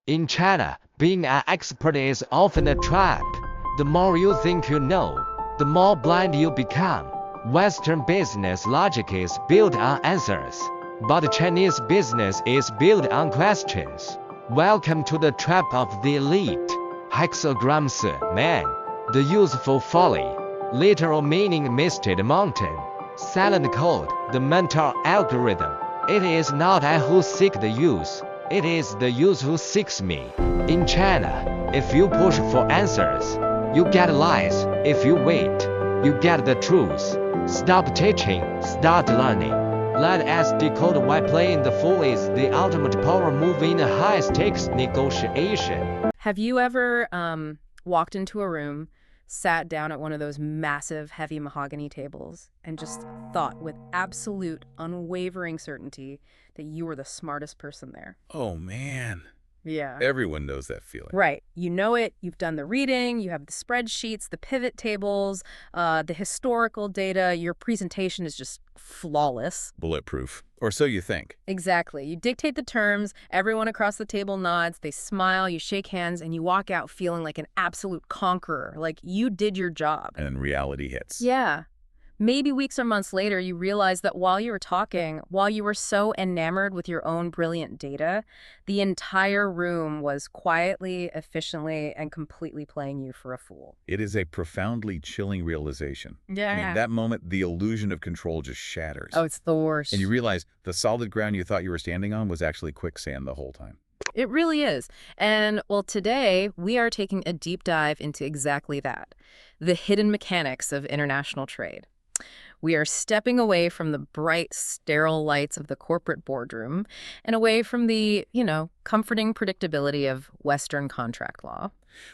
In China, being an expert is often a trap. The more you think you know, the more blind you become. Western business logic is built on answers, but Chinese business is built on questions. Welcome to the trap of the elite. Hexagram Meng. The useful folly. Literal meaning misted mountain. Silent code, the mental algorithm. It is not I who seek the use. It is the use who seeks me. In China, if you push for answers, you get lies. If you wait, you get the truth. Stop teaching, start learning. Let us decode why playing the fool is the ultimate power move in a high-stakes negotiation. Have you ever walked into a room, sat down at one of those massive, heavy mahogany tables, and just thought with absolute, unwavering certainty that you were the smartest person there? Oh, man. Yeah. Everyone knows that feeling. Right. You know it. You've done the reading. You have the spreadsheets, the pivot tables, the historical data. Your presentation is just flawless. Bulletproof. Or so you think. Exactly. You dictate the terms. Everyone across the table nods. They smile. You shake hands, and you walk out feeling like an absolute conqueror, like you did your job. And then reality hits. Yeah. Maybe weeks or months later, you realize that while you were talking, while you were so enamored with your own brilliant data, the entire room was quietly, efficiently, and completely playing you for a fool. It is a profoundly chilling realization. Yeah. I mean, that moment, the illusion of control just shatters. Oh, it's the worst. And you realize the solid ground you thought you were standing on was actually quicksand the whole time. It really is. And, well, today we are taking a deep dive into exactly that, the hidden mechanics of international trade. We are stepping away from the bright, sterile lights of the corporate boardroom and away from the, comforting predictability of Western contract law.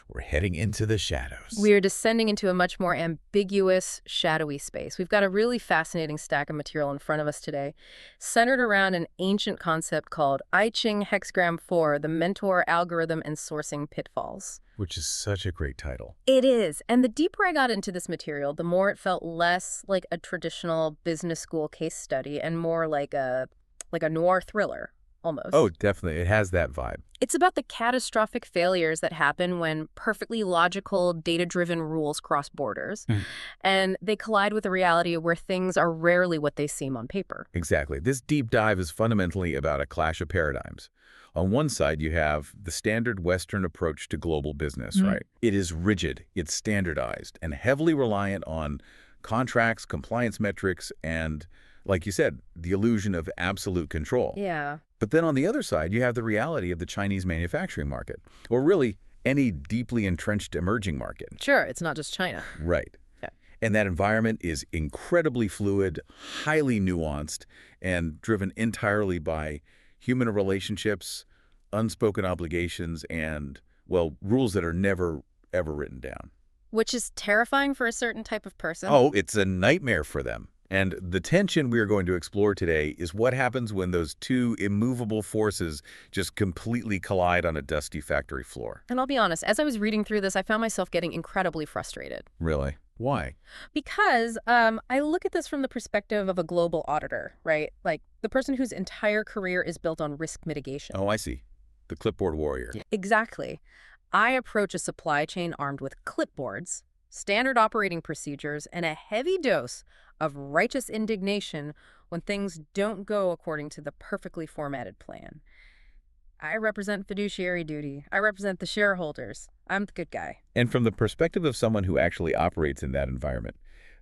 We're heading into the shadows. We are descending into a much more ambiguous, shadowy space. We've got a really fascinating stack of material in front of us today, centered around an ancient concept called I Ching Hexagram 4, the Mentor Algorithm and Sourcing Pitfalls. Which is such a great title. It is. And the deeper I got into this material, the more it felt less like a traditional business school case study and more like a noir thriller, almost. Oh, definitely. It has that vibe. It's about the catastrophic failures that happen when perfectly logical, data-driven rules cross borders, and they collide with the reality of where things are rarely what they seem on paper. Exactly. This deep dive is fundamentally about a clash of paradigms. On one side, you have the standard Western approach to global business, right? It is rigid, it's standardized, and heavily reliant on contracts, compliance metrics, and, like you said, the illusion of absolute control. Yeah. But then on the other side, you have the reality of the Chinese manufacturing market, or really any deeply entrenched emerging market. Sure, it's not just China. Right. Yeah. And that environment is incredibly fluid, highly nuanced, and driven entirely by human relationships, unspoken obligations, and, well, rules that are never, ever written down. Which is terrifying for a certain type of person. Oh, it's a nightmare for them. And the tension we are going to explore today is what happens when those two immovable forces just completely collide on a dusty factory floor. And I'll be honest, as I was reading through this, I found myself getting incredibly frustrated. Really? Why? Because I look at this from the perspective of a global auditor, right? Like the person whose entire career is built on risk mitigation. Oh, I see. The clipboard warrior. Exactly. I approach a supply chain armed with clipboards, standard operating procedures, and a heavy dose of righteous indignation when things don't go according to the perfectly formatted plan. I represent fiduciary duty. I represent the shareholders. I'm the good guy. And from the perspective of someone who actually operates in that environment,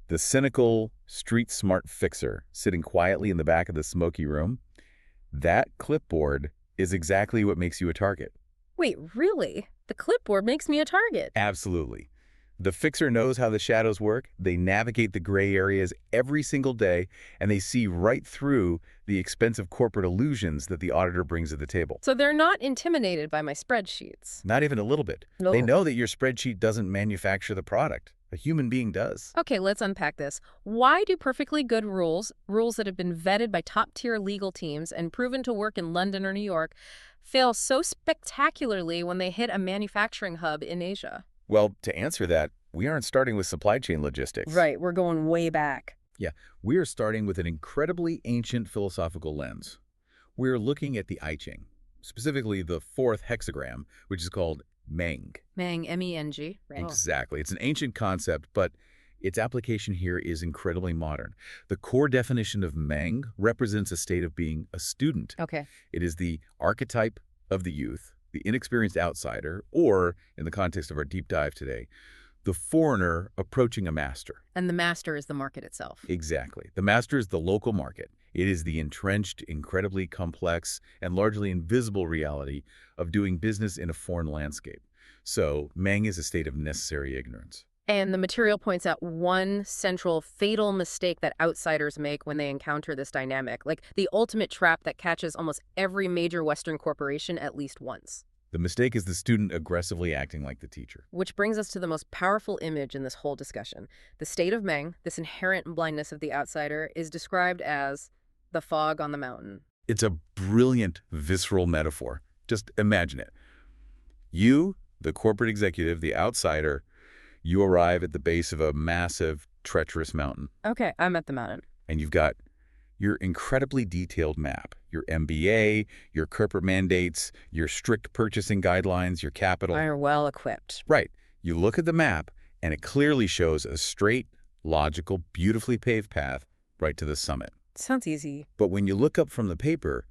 the cynical, street-smart fixer sitting quietly in the back of the smoky room, that clipboard is exactly what makes you a target. Wait, really? The clipboard makes me a target? Absolutely. The fixer knows how the shadows work. They navigate the gray areas every single day, and they see right through the expensive corporate illusions that the auditor brings to the table. So they're not intimidated by my spreadsheets? Not even a little bit. No. They know that your spreadsheet doesn't manufacture the product. A human being does. Okay, let's unpack this. Why do perfectly good rules that have been vetted by top-tier legal teams and proven to work in London or New York, fail so spectacularly when they hit a manufacturing hub in Asia? Well, to answer that, we aren't starting with supply chain logistics. Right, we're going way back. Yeah, we are starting with an incredibly ancient philosophical lens. We're looking at the I Ching, specifically the fourth hexagram, which is called Meng. Meng, M-E-N-G, right? Exactly. It's an ancient concept, but its application here is incredibly modern. The core definition of Meng represents a state of being a student. Okay. It is the archetype of the youth, the inexperienced outsider, or, in the context of our deep dive today, the foreigner approaching a master. And the master is the market itself. Exactly. The master is the local market. It is the entrenched, incredibly complex, and largely invisible reality of doing business in a foreign landscape. So, Meng is a state of necessary ignorance. And the material points out one central fatal mistake that outsiders make when they encounter this dynamic, like the ultimate trap that catches almost every major Western corporation at least once. The mistake is the student aggressively acting like the teacher. Which brings us to the most powerful image in this whole discussion. The state of Meng, this inherent blindness of the outsider, is described as the fog on the mountain. It's a brilliant, visceral metaphor. Just imagine it. You, the corporate executive, the outsider, you arrive at the base of a massive, treacherous mountain. Okay, I'm at the mountain. And you've got your incredibly detailed map, your MBA, your corporate mandates, your strict purchasing guidelines, your capital. We're well equipped. Right. You look at the map, and it clearly shows a straight, logical, beautifully paved path right to the summit. Sounds easy. But when you look up from the paper,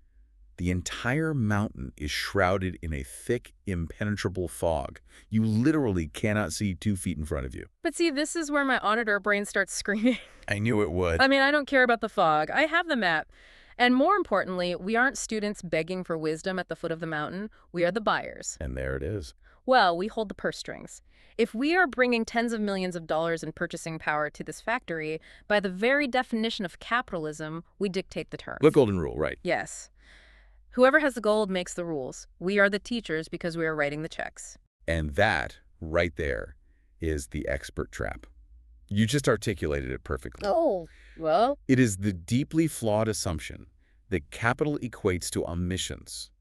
the entire mountain is shrouded in a thick, impenetrable fog. You literally cannot see 2 feet in front of you. But see, this is where my auditor brain starts screaming. I knew it would. I mean, I don't care about the fog. I have the map. And more importantly, we aren't students begging for wisdom at the foot of the mountain. We are the buyers. And there it is. Well, we hold the purse strings. If we are bringing tens of millions of dollars in purchasing power to this factory, by the very definition of capitalism, we dictate the terms. The golden rule, right? Yes. Whoever has the gold makes the rules. We are the teachers because we are writing the checks. And that, right there, is the expert trap. You just articulated it perfectly. Oh, well. It is the deeply flawed assumption that capital equates to omniscience.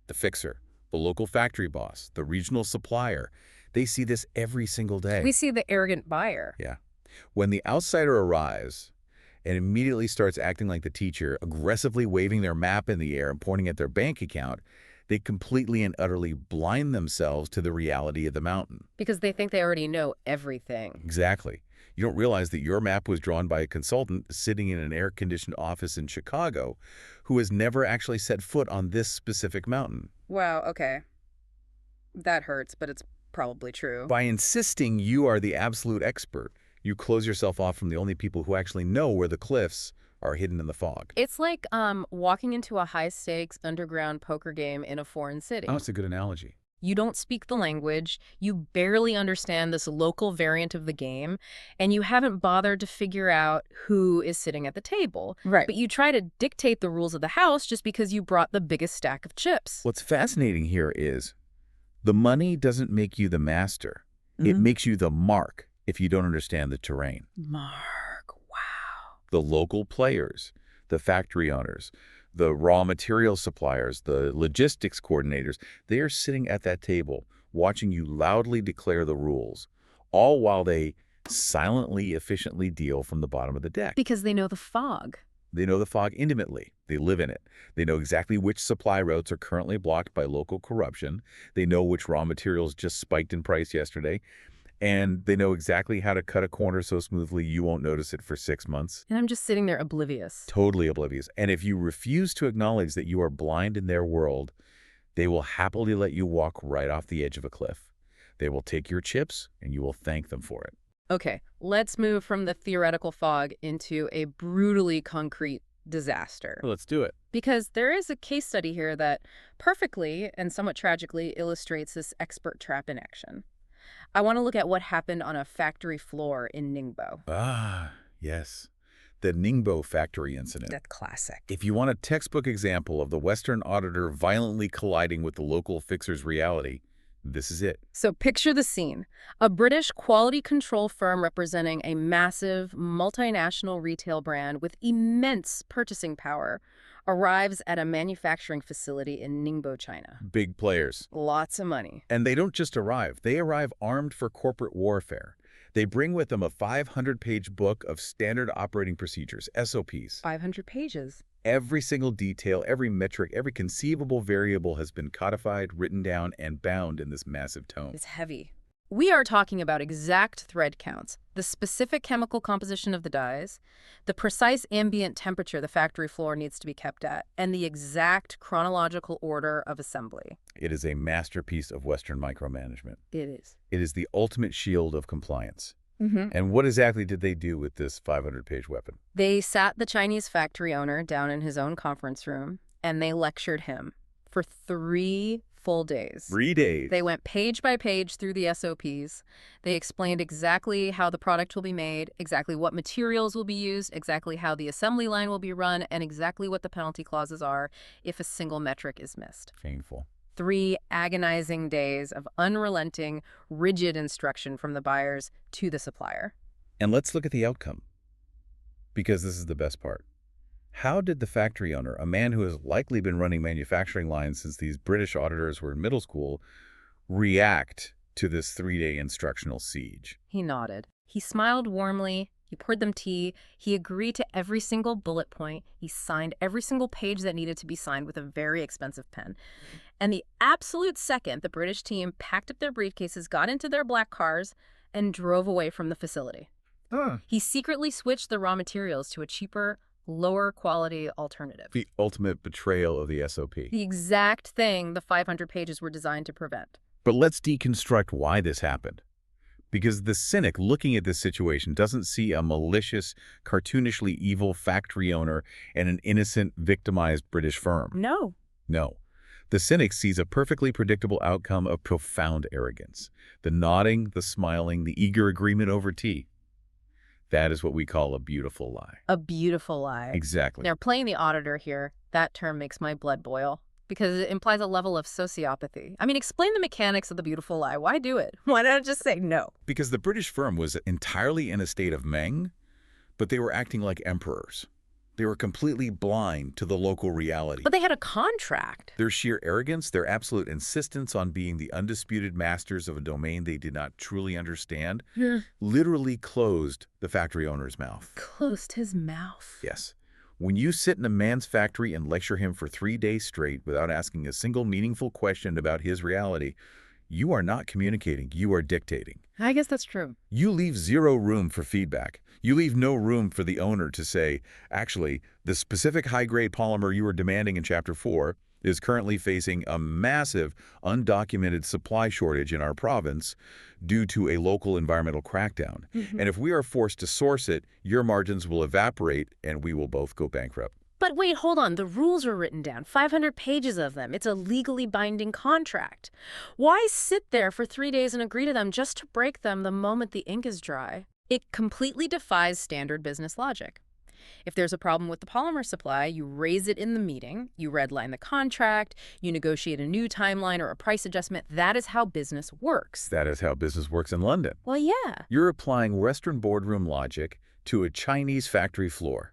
The fixer, the local factory boss, the regional supplier, they see this every single day. We see the arrogant buyer. Yeah. When the outsider arrives and immediately starts acting like the teacher, aggressively waving their map in the air and pointing at their bank account, they completely and utterly blind themselves to the reality of the mountain. Because they think they already know everything. Exactly. You don't realize that your map was drawn by a consultant sitting in an air-conditioned office in Chicago who has never actually set foot on this specific mountain. Wow, okay. That hurts, but it's probably true. By insisting you are the absolute expert, you close yourself off from the only people who actually know where the cliffs are hidden in the fog. It's like walking into a high-stakes underground poker game in a foreign city. Oh, that's a good analogy. You don't speak the language, you barely understand this local variant of the game, and you haven't bothered to figure out who is sitting at the table. Right. But you try to dictate the rules of the house just because you brought the biggest stack of chips. What's fascinating here is the money doesn't make you the master. It makes you the mark if you don't understand the terrain. Mark, wow. The local players, the factory owners, the raw material suppliers, the logistics coordinators, they are sitting at that table watching you loudly declare the rules, all while they silently, efficiently deal from the bottom of the deck. Because they know the fog. They know the fog intimately. They live in it. They know exactly which supply routes are currently blocked by local corruption. They know which raw materials just spiked in price yesterday. And they know exactly how to cut a corner so smoothly you won't notice it for 6 months. And I'm just sitting there oblivious. Totally oblivious. And if you refuse to acknowledge that you are blind in their world, they will happily let you walk right off the edge of a cliff. They will take your chips, and you will thank them for it. Okay, let's move from the theoretical fog into a brutally concrete disaster. Well, let's do it. Because there is a case study here that perfectly and somewhat tragically illustrates this expert trap in action. I want to look at what happened on a factory floor in Ningbo. Ah, yes. The Ningbo factory incident. That's classic. If you want a textbook example of the Western auditor violently colliding with the local fixer's reality, this is it. So picture the scene. A British quality control firm representing a massive multinational retail brand with immense purchasing power arrives at a manufacturing facility in Ningbo, China. Big players. Lots of money. And they don't just arrive. They arrive armed for corporate warfare. They bring with them a 500-page book of standard operating procedures, SOPs. 500 pages. Every single detail, every metric, every conceivable variable has been codified, written down, and bound in this massive tome. It's heavy. We are talking about exact thread counts, the specific chemical composition of the dyes, the precise ambient temperature the factory floor needs to be kept at, and the exact chronological order of assembly. It is a masterpiece of Western micromanagement. It is. It is the ultimate shield of compliance. Mm-hmm. And what exactly did they do with this 500-page weapon? They sat the Chinese factory owner down in his own conference room, and they lectured him for 3 full days. 3 days. They went page by page through the SOPs. They explained exactly how the product will be made, exactly what materials will be used, exactly how the assembly line will be run, and exactly what the penalty clauses are if a single metric is missed. Painful. 3 agonizing days of unrelenting, rigid instruction from the buyers to the supplier. And let's look at the outcome, because this is the best part. How did the factory owner, a man who has likely been running manufacturing lines since these British auditors were in middle school, react to this 3-day instructional siege? He nodded. He smiled warmly. He poured them tea. He agreed to every single bullet point. He signed every single page that needed to be signed with a very expensive pen. And the absolute second the British team packed up their briefcases, got into their black cars, and drove away from the facility. He secretly switched the raw materials to a cheaper, lower quality alternative. The ultimate betrayal of the SOP. The exact thing the 500 pages were designed to prevent. But let's deconstruct why this happened. Because the cynic looking at this situation doesn't see a malicious, cartoonishly evil factory owner and an innocent, victimized British firm. No. No. The cynic sees a perfectly predictable outcome of profound arrogance. The nodding, the smiling, the eager agreement over tea. That is what we call a beautiful lie. A beautiful lie. Exactly. Now, playing the auditor here, that term makes my blood boil because it implies a level of sociopathy. I mean, explain the mechanics of the beautiful lie. Why do it? Why not just say no? Because the British firm was entirely in a state of Meng, but they were acting like emperors. They were completely blind to the local reality. But they had a contract. Their sheer arrogance, their absolute insistence on being the undisputed masters of a domain they did not truly understand, literally closed the factory owner's mouth. Closed his mouth. Yes. When you sit in a man's factory and lecture him for 3 days straight without asking a single meaningful question about his reality, you are not communicating, you are dictating. I guess that's true. You leave 0 room for feedback. You leave no room for the owner to say, actually, the specific high-grade polymer you were demanding in Chapter 4 is currently facing a massive, undocumented supply shortage in our province due to a local environmental crackdown. And if we are forced to source it, your margins will evaporate and we will both go bankrupt. But wait, hold on. The rules are written down, 500 pages of them. It's a legally binding contract. Why sit there for 3 days and agree to them just to break them the moment the ink is dry? It completely defies standard business logic. If there's a problem with the polymer supply, you raise it in the meeting, you redline the contract, you negotiate a new timeline or a price adjustment. That is how business works. That is how business works in London. Well, yeah. You're applying Western boardroom logic to a Chinese factory floor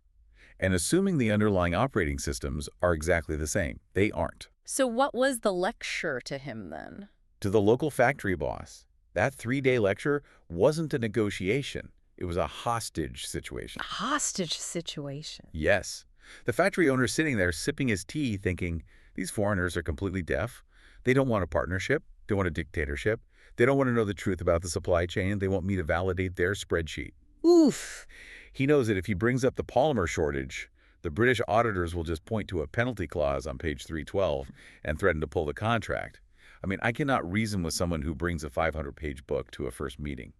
and assuming the underlying operating systems are exactly the same. They aren't. So what was the lecture to him then? To the local factory boss, that 3-day lecture wasn't a negotiation. It was a hostage situation. A hostage situation. Yes. The factory owner sitting there sipping his tea thinking, these foreigners are completely deaf. They don't want a partnership. They want a dictatorship. They don't want to know the truth about the supply chain. They want me to validate their spreadsheet. Oof. He knows that if he brings up the polymer shortage, the British auditors will just point to a penalty clause on page 312 and threaten to pull the contract. I mean, I cannot reason with someone who brings a 500-page book to a first meeting.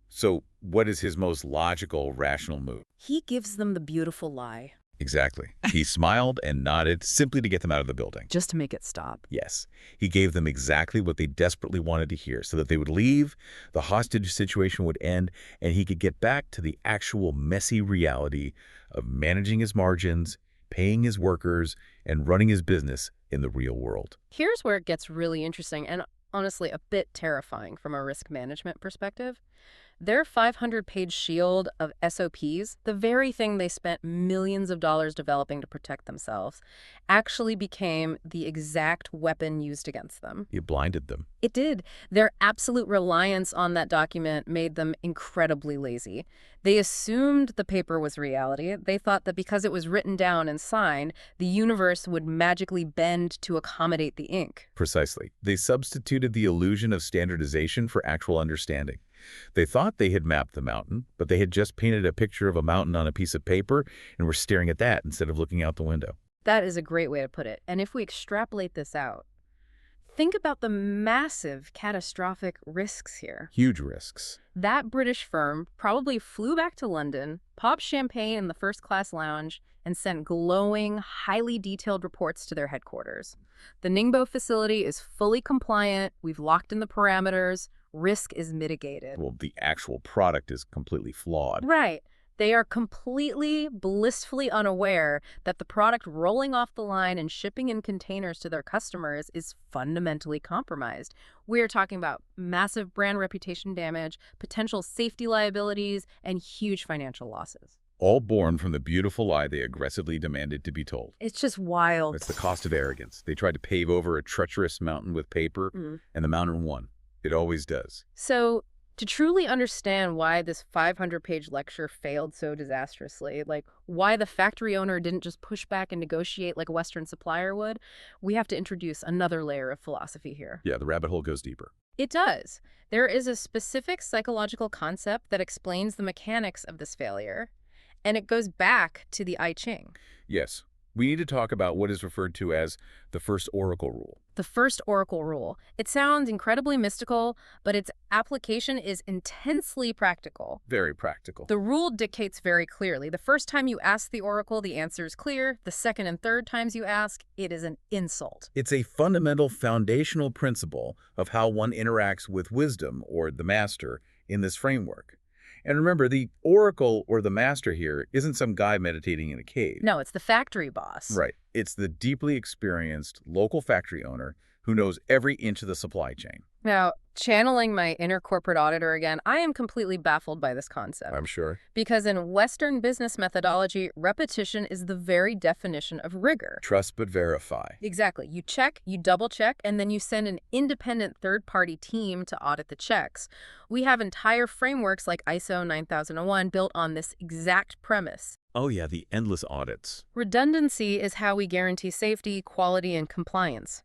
So what is his most logical, rational move? He gives them the beautiful lie. Exactly. He smiled and nodded simply to get them out of the building. Just to make it stop. Yes. He gave them exactly what they desperately wanted to hear so that they would leave, the hostage situation would end, and he could get back to the actual messy reality of managing his margins, paying his workers, and running his business in the real world. Here's where it gets really interesting and honestly a bit terrifying from a risk management perspective. Their 500-page shield of SOPs, the very thing they spent millions of dollars developing to protect themselves, actually became the exact weapon used against them. You blinded them. It did. Their absolute reliance on that document made them incredibly lazy. They assumed the paper was reality. They thought that because it was written down and signed, the universe would magically bend to accommodate the ink. Precisely. They substituted the illusion of standardization for actual understanding. They thought they had mapped the mountain, but they had just painted a picture of a mountain on a piece of paper and were staring at that instead of looking out the window. That is a great way to put it. And if we extrapolate this out, think about the massive catastrophic risks here. Huge risks. That British firm probably flew back to London, popped champagne in the first-class lounge, and sent glowing, highly detailed reports to their headquarters. The Ningbo facility is fully compliant, we've locked in the parameters, risk is mitigated. Well, the actual product is completely flawed. Right. They are completely, blissfully unaware that the product rolling off the line and shipping in containers to their customers is fundamentally compromised. We're talking about massive brand reputation damage, potential safety liabilities, and huge financial losses. All born from the beautiful lie they aggressively demanded to be told. It's just wild. It's the cost of arrogance. They tried to pave over a treacherous mountain with paper, and the mountain won. It always does. So, to truly understand why this 500-page lecture failed so disastrously, like why the factory owner didn't just push back and negotiate like a Western supplier would, we have to introduce another layer of philosophy here. Yeah, the rabbit hole goes deeper. It does. There is a specific psychological concept that explains the mechanics of this failure, and it goes back to the I Ching. Yes, we need to talk about what is referred to as the first oracle rule. The first oracle rule. It sounds incredibly mystical, but its application is intensely practical. Very practical. The rule dictates very clearly. The first time you ask the oracle, the answer is clear. The second and third times you ask, it is an insult. It's a fundamental foundational principle of how one interacts with wisdom, or the master, in this framework. And remember, the oracle or the master here isn't some guy meditating in a cave. No, it's the factory boss. Right. It's the deeply experienced local factory owner who knows every inch of the supply chain. Now, channeling my inner corporate auditor again, I am completely baffled by this concept. I'm sure. Because in Western business methodology, repetition is the very definition of rigor. Trust but verify. Exactly. You check, you double check, and then you send an independent third-party team to audit the checks. We have entire frameworks like ISO 9001 built on this exact premise. Oh yeah, the endless audits. Redundancy is how we guarantee safety, quality, and compliance.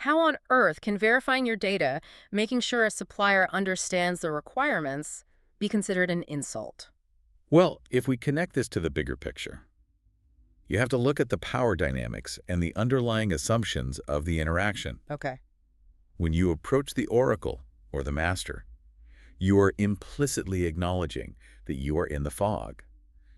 How on earth can verifying your data, making sure a supplier understands the requirements, be considered an insult? Well, if we connect this to the bigger picture, you have to look at the power dynamics and the underlying assumptions of the interaction. Okay. When you approach the oracle, or the master, you are implicitly acknowledging that you are in the fog.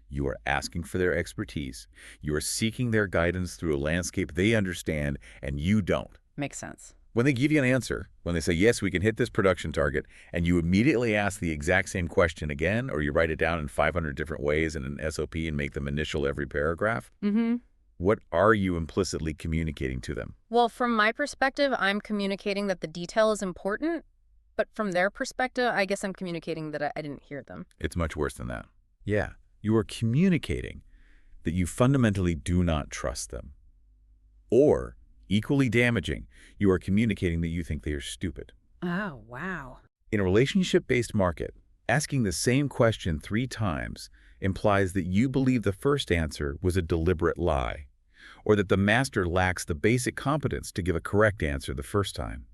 You are asking for their expertise. You are seeking their guidance through a landscape they understand and you don't. Makes sense. When they give you an answer, when they say, yes, we can hit this production target, and you immediately ask the exact same question again, or you write it down in 500 different ways in an SOP and make them initial every paragraph, what are you implicitly communicating to them? Well, from my perspective, I'm communicating that the detail is important, but from their perspective, I guess I'm communicating that I didn't hear them. It's much worse than that. Yeah, you are communicating that you fundamentally do not trust them. Or, equally damaging, you are communicating that you think they are stupid. Oh, wow. In a relationship-based market, asking the same question 3 times implies that you believe the first answer was a deliberate lie, or that the master lacks the basic competence to give a correct answer the first time.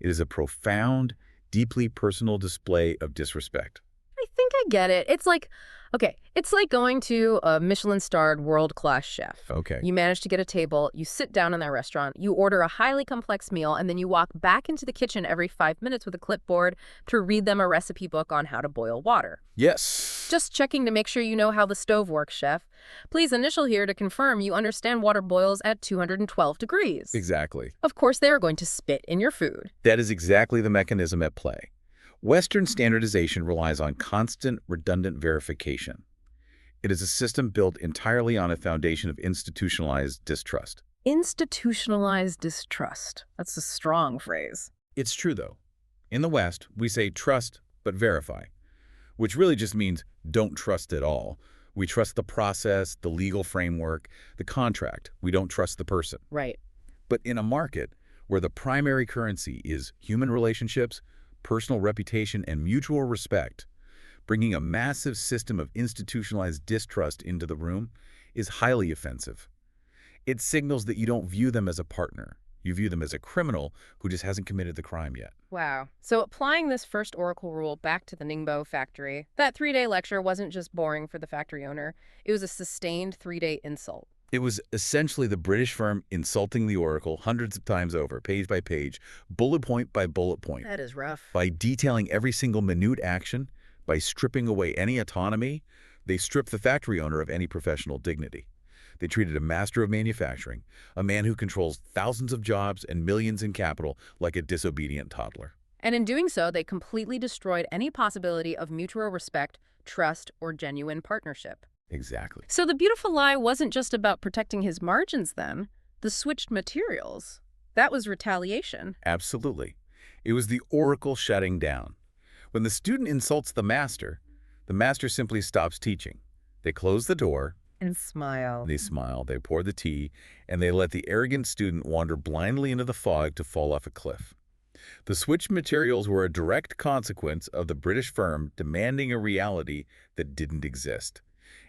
It is a profound, deeply personal display of disrespect. I think I get it. It's like, okay, it's like going to a Michelin-starred world-class chef. Okay. You manage to get a table, you sit down in that restaurant, you order a highly complex meal, and then you walk back into the kitchen every 5 minutes with a clipboard to read them a recipe book on how to boil water. Yes. Just checking to make sure you know how the stove works, chef. Please initial here to confirm you understand water boils at 212 degrees. Exactly. Of course, they are going to spit in your food. That is exactly the mechanism at play. Western standardization relies on constant, redundant verification. It is a system built entirely on a foundation of institutionalized distrust. Institutionalized distrust. That's a strong phrase. It's true, though. In the West, we say trust but verify. which really just means don't trust at all. We trust the process, the legal framework, the contract. We don't trust the person. Right. But in a market where the primary currency is human relationships, personal reputation, and mutual respect, bringing a massive system of institutionalized distrust into the room is highly offensive. It signals that you don't view them as a partner. You view them as a criminal who just hasn't committed the crime yet. Wow. So applying this first Oracle rule back to the Ningbo factory, that 3-day lecture wasn't just boring for the factory owner. It was a sustained 3-day insult. It was essentially the British firm insulting the Oracle hundreds of times over, page by page, bullet point by bullet point. That is rough. By detailing every single minute action, by stripping away any autonomy, they stripped the factory owner of any professional dignity. They treated a master of manufacturing, a man who controls thousands of jobs and millions in capital, like a disobedient toddler. And in doing so, they completely destroyed any possibility of mutual respect, trust, or genuine partnership. Exactly. So the beautiful lie wasn't just about protecting his margins then. The switched materials, that was retaliation. Absolutely. It was the Oracle shutting down. When the student insults the master simply stops teaching. They close the door. And smile. They smile, they pour the tea, and they let the arrogant student wander blindly into the fog to fall off a cliff. The switched materials were a direct consequence of the British firm demanding a reality that didn't exist,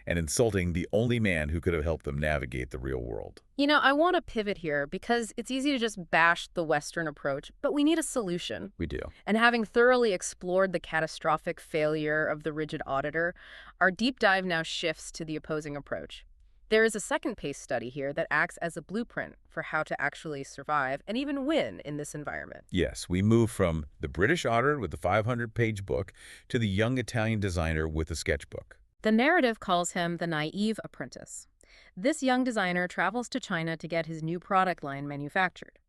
and insulting the only man who could have helped them navigate the real world. You know, I want to pivot here because it's easy to just bash the Western approach, but we need a solution. We do. And having thoroughly explored the catastrophic failure of the rigid auditor, our deep dive now shifts to the opposing approach. There is a second case study here that acts as a blueprint for how to actually survive and even win in this environment. Yes, we move from the British auditor with the 500-page book to the young Italian designer with a sketchbook. The narrative calls him the naive apprentice. This young designer travels to China to get his new product line manufactured.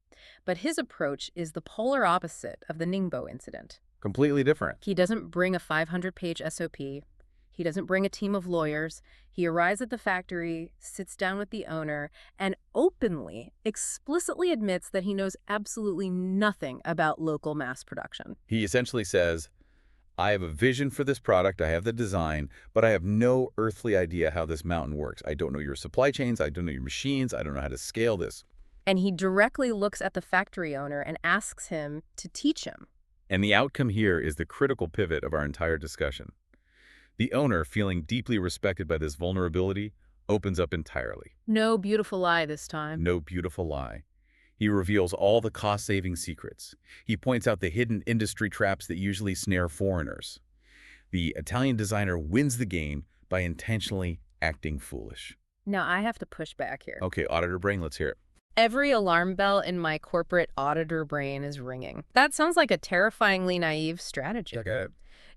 But his approach is the polar opposite of the Ningbo incident. Completely different. He doesn't bring a 500-page SOP. He doesn't bring a team of lawyers. He arrives at the factory, sits down with the owner, and openly, explicitly admits that he knows absolutely nothing about local mass production. He essentially says, I have a vision for this product, I have the design, but I have no earthly idea how this mountain works. I don't know your supply chains, I don't know your machines, I don't know how to scale this. And he directly looks at the factory owner and asks him to teach him. And the outcome here is the critical pivot of our entire discussion. The owner, feeling deeply respected by this vulnerability, opens up entirely. No beautiful lie this time. No beautiful lie. He reveals all the cost-saving secrets. He points out the hidden industry traps that usually snare foreigners. The Italian designer wins the game by intentionally acting foolish. Now I have to push back here. Okay, auditor brain, let's hear it. Every alarm bell in my corporate auditor brain is ringing. That sounds like a terrifyingly naive strategy. Okay.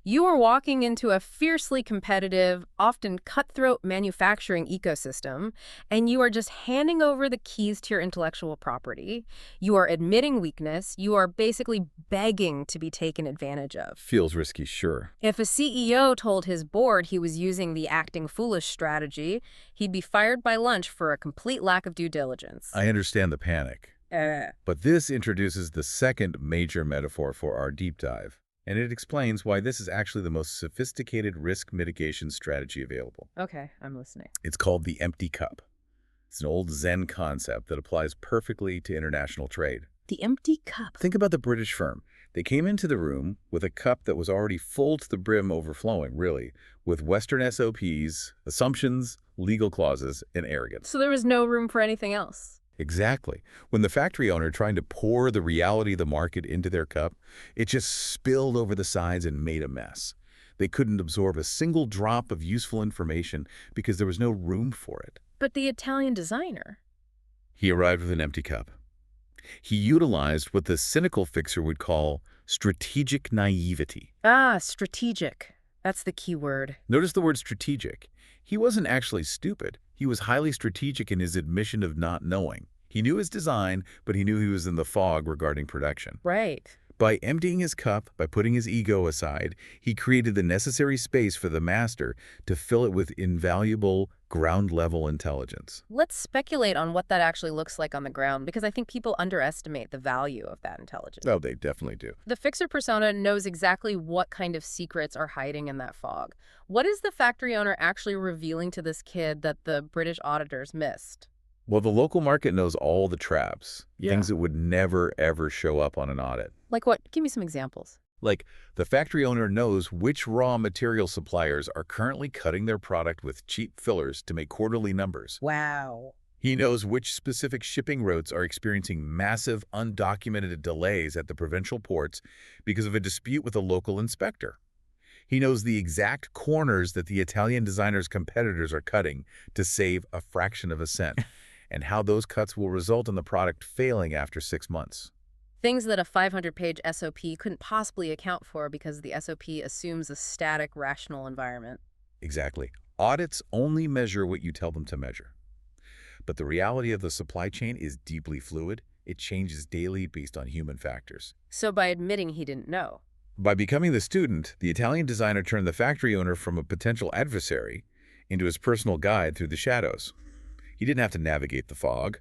You are walking into a fiercely competitive, often cutthroat manufacturing ecosystem, and you are just handing over the keys to your intellectual property. You are admitting weakness. You are basically begging to be taken advantage of. Feels risky, sure. If a CEO told his board he was using the acting foolish strategy, he'd be fired by lunch for a complete lack of due diligence. I understand the panic. But this introduces the second major metaphor for our deep dive. And it explains why this is actually the most sophisticated risk mitigation strategy available. Okay, I'm listening. It's called the empty cup. It's an old Zen concept that applies perfectly to international trade. The empty cup. Think about the British firm. They came into the room with a cup that was already full to the brim, overflowing, really, with Western SOPs, assumptions, legal clauses, and arrogance. So there was no room for anything else. Exactly. When the factory owner tried to pour the reality of the market into their cup, it just spilled over the sides and made a mess. They couldn't absorb a single drop of useful information because there was no room for it. But the Italian designer? He arrived with an empty cup. He utilized what the cynical fixer would call strategic naivety. Ah, strategic. That's the key word. Notice the word strategic. He wasn't actually stupid. He was highly strategic in his admission of not knowing. He knew his design, but he knew he was in the fog regarding production. Right. By emptying his cup, by putting his ego aside, he created the necessary space for the master to fill it with invaluable ground-level intelligence. Let's speculate on what that actually looks like on the ground, because I think people underestimate the value of that intelligence. Oh, they definitely do. The fixer persona knows exactly what kind of secrets are hiding in that fog. What is the factory owner actually revealing to this kid that the British auditors missed? Well, the local market knows all the traps, things that would never, ever show up on an audit. Like what? Give me some examples. Like, the factory owner knows which raw material suppliers are currently cutting their product with cheap fillers to make quarterly numbers. Wow. He knows which specific shipping routes are experiencing massive, undocumented delays at the provincial ports because of a dispute with a local inspector. He knows the exact corners that the Italian designer's competitors are cutting to save a fraction of a cent, and how those cuts will result in the product failing after 6 months. Things that a 500-page SOP couldn't possibly account for because the SOP assumes a static, rational environment. Exactly. Audits only measure what you tell them to measure. But the reality of the supply chain is deeply fluid. It changes daily based on human factors. So by admitting he didn't know. By becoming the student, the Italian designer turned the factory owner from a potential adversary into his personal guide through the shadows. He didn't have to navigate the fog.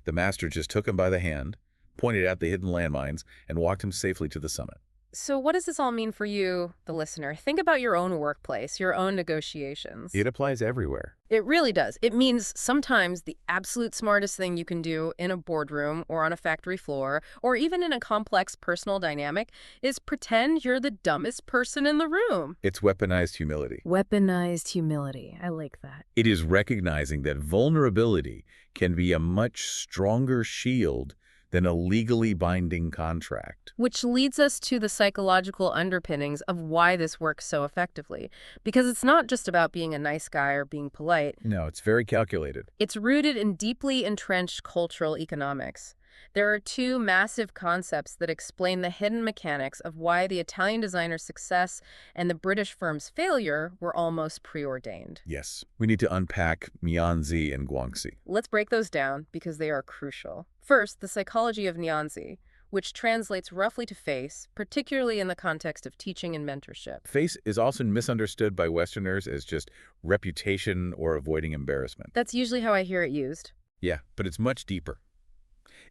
The master just took him by the hand, pointed out the hidden landmines, and walked him safely to the summit. So what does this all mean for you, the listener? Think about your own workplace, your own negotiations. It applies everywhere. It really does. It means sometimes the absolute smartest thing you can do in a boardroom or on a factory floor, or even in a complex personal dynamic, is pretend you're the dumbest person in the room. It's weaponized humility. Weaponized humility. I like that. It is recognizing that vulnerability can be a much stronger shield than a legally binding contract. Which leads us to the psychological underpinnings of why this works so effectively. Because it's not just about being a nice guy or being polite. No, it's very calculated. It's rooted in deeply entrenched cultural economics. There are two massive concepts that explain the hidden mechanics of why the Italian designer's success and the British firm's failure were almost preordained. Yes, we need to unpack Mianzi and Guangxi. Let's break those down because they are crucial. First, the psychology of Nianzi, which translates roughly to face, particularly in the context of teaching and mentorship. Face is often misunderstood by Westerners as just reputation or avoiding embarrassment. That's usually how I hear it used. Yeah, but it's much deeper.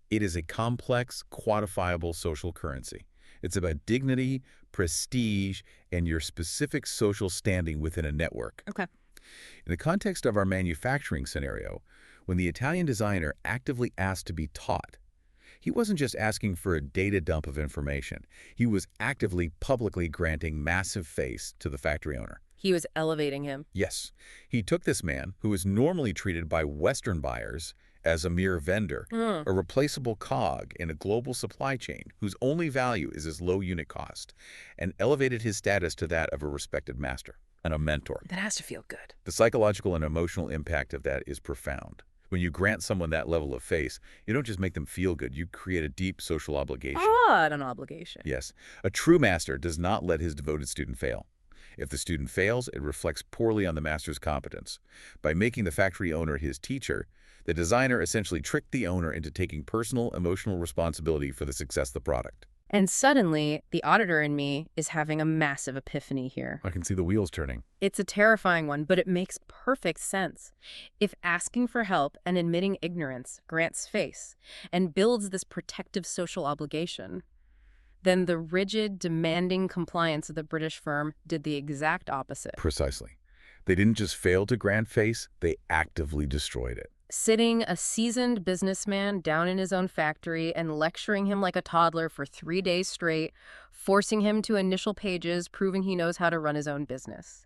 It is a complex, quantifiable social currency. It's about dignity, prestige, and your specific social standing within a network. Okay. In the context of our manufacturing scenario, when the Italian designer actively asked to be taught, he wasn't just asking for a data dump of information. He was actively, publicly granting massive face to the factory owner. He was elevating him. Yes, he took this man, who is normally treated by Western buyers as a mere vendor, a replaceable cog in a global supply chain whose only value is his low unit cost, and elevated his status to that of a respected master and a mentor. That has to feel good. The psychological and emotional impact of that is profound. When you grant someone that level of face, you don't just make them feel good, you create a deep social obligation. An obligation. Yes, a true master does not let his devoted student fail. If the student fails, it reflects poorly on the master's competence. By making the factory owner his teacher, the designer essentially tricked the owner into taking personal, emotional responsibility for the success of the product. And suddenly, the auditor in me is having a massive epiphany here. I can see the wheels turning. It's a terrifying one, but it makes perfect sense. If asking for help and admitting ignorance grants face and builds this protective social obligation, then the rigid, demanding compliance of the British firm did the exact opposite. Precisely. They didn't just fail to grant face, they actively destroyed it. Sitting a seasoned businessman down in his own factory and lecturing him like a toddler for 3 days straight, forcing him to initial pages proving he knows how to run his own business.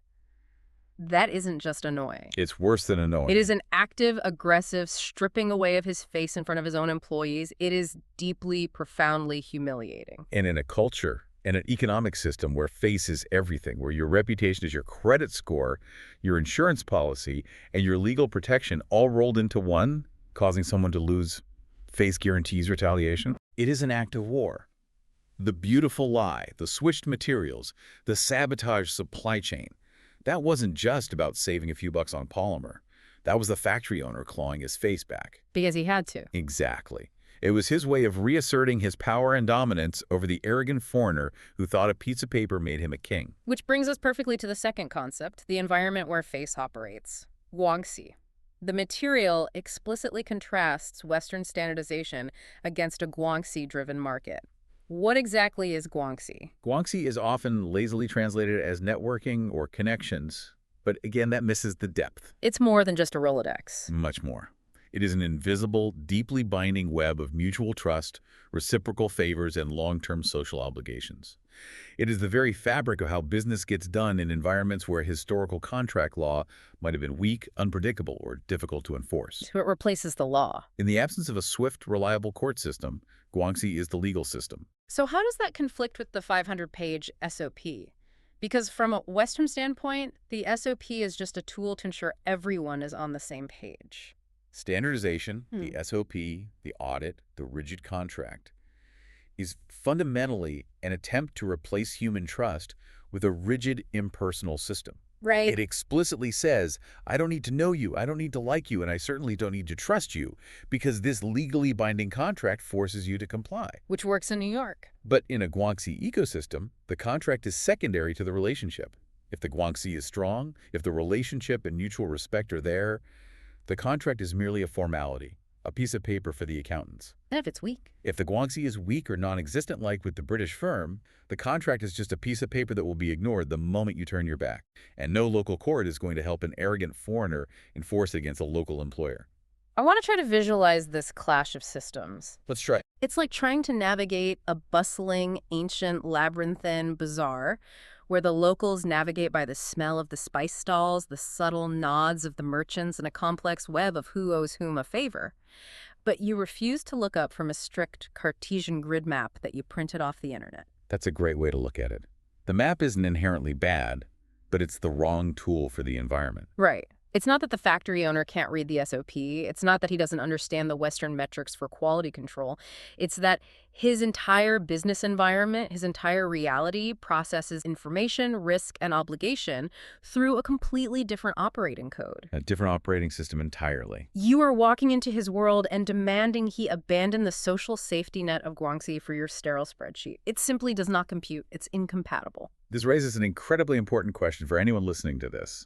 That isn't just annoying. It's worse than annoying. It is an active, aggressive stripping away of his face in front of his own employees. It is deeply, profoundly humiliating. And in a culture and an economic system where face is everything, where your reputation is your credit score, your insurance policy, and your legal protection all rolled into one, causing someone to lose face guarantees retaliation, it is an act of war. The beautiful lie, the switched materials, the sabotaged supply chain, that wasn't just about saving a few bucks on polymer. That was the factory owner clawing his face back. Because he had to. Exactly. It was his way of reasserting his power and dominance over the arrogant foreigner who thought a piece of paper made him a king. Which brings us perfectly to the second concept, the environment where face operates. Guangxi. The material explicitly contrasts Western standardization against a Guangxi-driven market. What exactly is Guangxi? Guangxi is often lazily translated as networking or connections, but again, that misses the depth. It's more than just a Rolodex. Much more. It is an invisible, deeply binding web of mutual trust, reciprocal favors, and long-term social obligations. It is the very fabric of how business gets done in environments where historical contract law might have been weak, unpredictable, or difficult to enforce. So it replaces the law. In the absence of a swift, reliable court system, Guangxi is the legal system. So how does that conflict with the 500-page SOP? Because from a Western standpoint, the SOP is just a tool to ensure everyone is on the same page. Standardization, the SOP, the audit, the rigid contract, is fundamentally an attempt to replace human trust with a rigid, impersonal system. Right. It explicitly says, I don't need to know you, I don't need to like you, and I certainly don't need to trust you, because this legally binding contract forces you to comply. Which works in New York. But in a Guangxi ecosystem, the contract is secondary to the relationship. If the Guangxi is strong, if the relationship and mutual respect are there, the contract is merely a formality, a piece of paper for the accountants. And if it's weak? If the Guangxi is weak or non-existent like with the British firm, the contract is just a piece of paper that will be ignored the moment you turn your back. And no local court is going to help an arrogant foreigner enforce it against a local employer. I want to try to visualize this clash of systems. Let's try. It's like trying to navigate a bustling, ancient, labyrinthine bazaar where the locals navigate by the smell of the spice stalls, the subtle nods of the merchants, and a complex web of who owes whom a favor. But you refuse to look up from a strict Cartesian grid map that you printed off the internet. That's a great way to look at it. The map isn't inherently bad, but it's the wrong tool for the environment. Right. It's not that the factory owner can't read the SOP. It's not that he doesn't understand the Western metrics for quality control. It's that his entire business environment, his entire reality processes information, risk, and obligation through a completely different operating code. A different operating system entirely. You are walking into his world and demanding he abandon the social safety net of Guangxi for your sterile spreadsheet. It simply does not compute. It's incompatible. This raises an incredibly important question for anyone listening to this.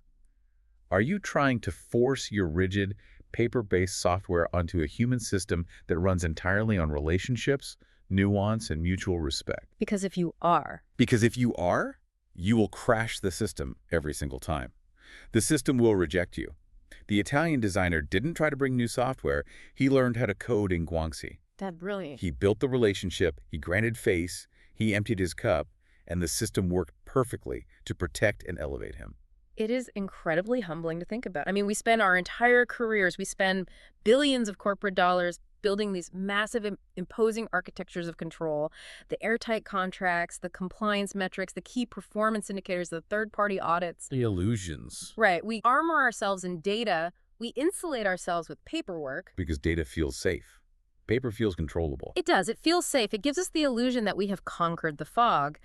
Are you trying to force your rigid, paper-based software onto a human system that runs entirely on relationships, nuance, and mutual respect? Because if you are, you will crash the system every single time. The system will reject you. The Italian designer didn't try to bring new software. He learned how to code in Guangxi. That's brilliant. He built the relationship, he granted face, he emptied his cup, and the system worked perfectly to protect and elevate him. It is incredibly humbling to think about. I mean, we spend our entire careers, we spend billions of corporate dollars building these massive, imposing architectures of control, the airtight contracts, the compliance metrics, the key performance indicators, the third-party audits. The illusions. Right. We armor ourselves in data. We insulate ourselves with paperwork. Because data feels safe. Paper feels controllable. It does. It feels safe. It gives us the illusion that we have conquered the fog.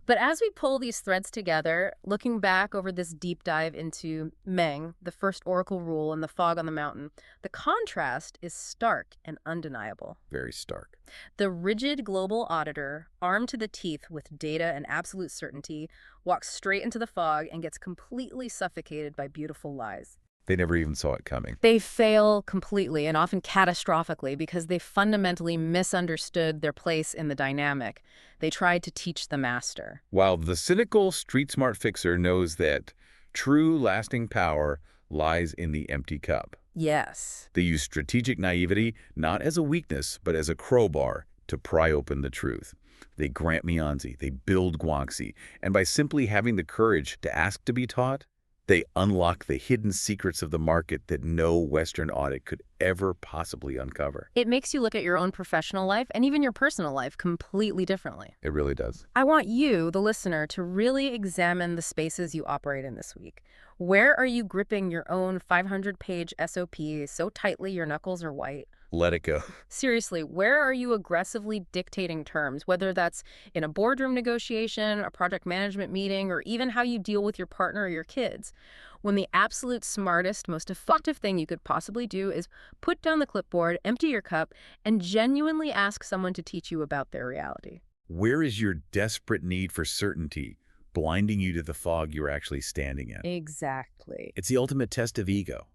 But as we pull these threads together, looking back over this deep dive into Meng, the first oracle rule, and the fog on the mountain, the contrast is stark and undeniable. Very stark. The rigid global auditor, armed to the teeth with data and absolute certainty, walks straight into the fog and gets completely suffocated by beautiful lies. They never even saw it coming. They fail completely and often catastrophically because they fundamentally misunderstood their place in the dynamic. They tried to teach the master. While the cynical, street-smart fixer knows that true, lasting power lies in the empty cup. Yes. They use strategic naivety not as a weakness, but as a crowbar to pry open the truth. They grant Mianzi, they build Guangxi, and by simply having the courage to ask to be taught, they unlock the hidden secrets of the market that no Western audit could ever possibly uncover. It makes you look at your own professional life and even your personal life completely differently. It really does. I want you, the listener, to really examine the spaces you operate in this week. Where are you gripping your own 500-page SOP so tightly your knuckles are white? Let it go. Seriously, where are you aggressively dictating terms, whether that's in a boardroom negotiation, a project management meeting, or even how you deal with your partner or your kids? When the absolute smartest, most effective thing you could possibly do is put down the clipboard, empty your cup, and genuinely ask someone to teach you about their reality. Where is your desperate need for certainty blinding you to the fog you're actually standing in? Exactly. It's the ultimate test of ego.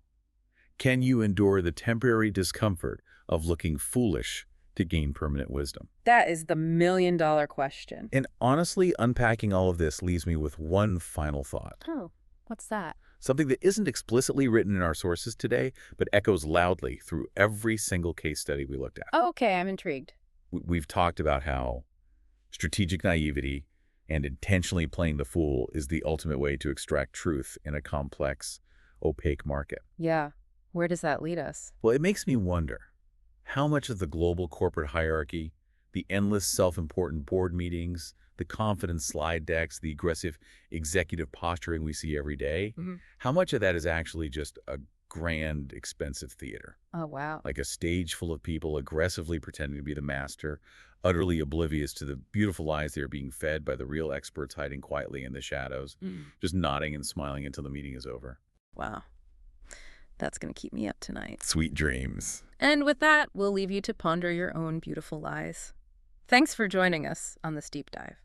Can you endure the temporary discomfort of looking foolish to gain permanent wisdom? That is the million-dollar question. And honestly, unpacking all of this leaves me with one final thought. Oh, what's that? Something that isn't explicitly written in our sources today, but echoes loudly through every single case study we looked at. Oh, okay, I'm intrigued. We've talked about how strategic naivety and intentionally playing the fool is the ultimate way to extract truth in a complex, opaque market. Yeah. Where does that lead us? Well, it makes me wonder how much of the global corporate hierarchy, the endless self-important board meetings, the confident slide decks, the aggressive executive posturing we see every day, how much of that is actually just a grand, expensive theater? Oh, wow. Like a stage full of people aggressively pretending to be the master, utterly oblivious to the beautiful lies they are being fed by the real experts hiding quietly in the shadows, just nodding and smiling until the meeting is over. Wow. That's going to keep me up tonight. Sweet dreams. And with that, we'll leave you to ponder your own beautiful lies. Thanks for joining us on this deep dive.